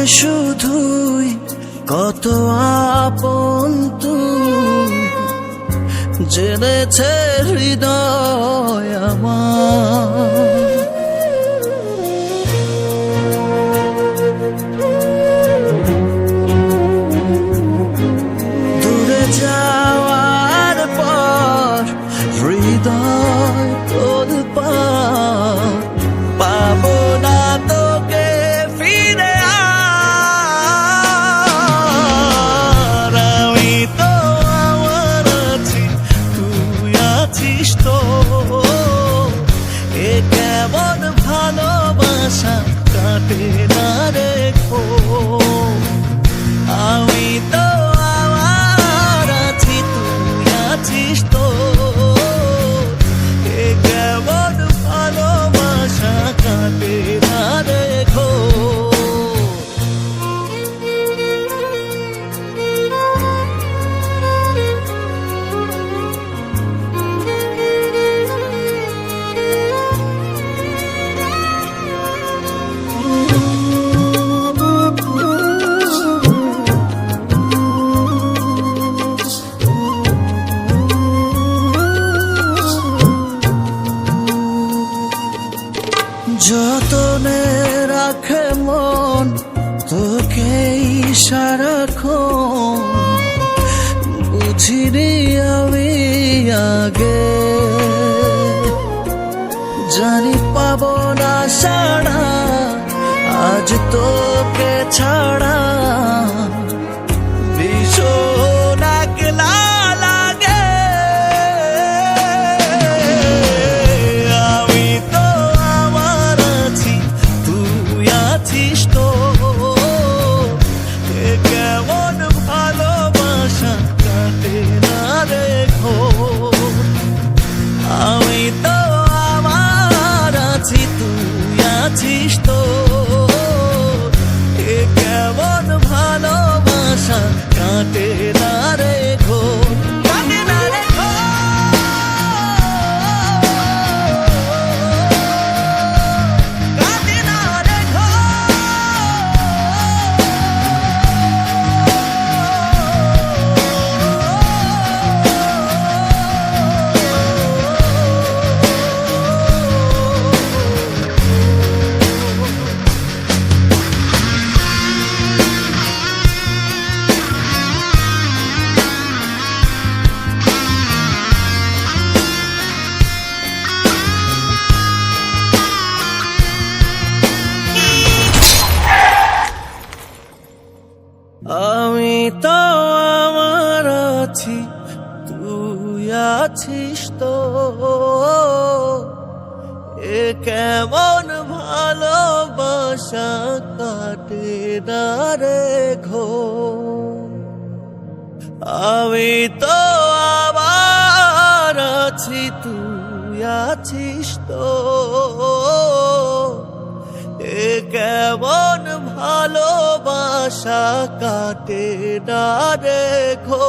শুধুই কত আপন তুই, জেনেছে হৃদয় আমার। দূরে যাওয়ার পর হৃদয় তোলপাড়, পাবো না তোকে ফিরে আর। আমি তো আমার আছি, তুই আছিস তো, এ কেমন ভালোবাসা কাটে না রেখো। আমি তো আমার আছি, তুই আছিস তো, এ কেমন ভালোবাসা কাটে না রেখো। যতনে রাখে মন তোকে সারাক্ষণ, বুঝিনি আমি আগে, জানি পাবো না সাড়া আজ তোকে ছাড়া। ভীষণ একলা লাগে, আমি তো আমার আছি, তুই আছিস তো, এ কেমন ভালোবাসা কাটে না রেখো। আমি তো আমার আছি, তুই আছিস তো, এ কেমন ভালোবাসা কাটে না রেখো, কাটে না রেখো। কাটে না রেখো। আমি তো আমার আছি, তুই আছিস তো, এ কেমন ভালোবাসা কাটে না রেখো। আমি তো আমার আছি, তুই আছিস তো, এ কেমন ভালোবাসা কাটে না রেখো।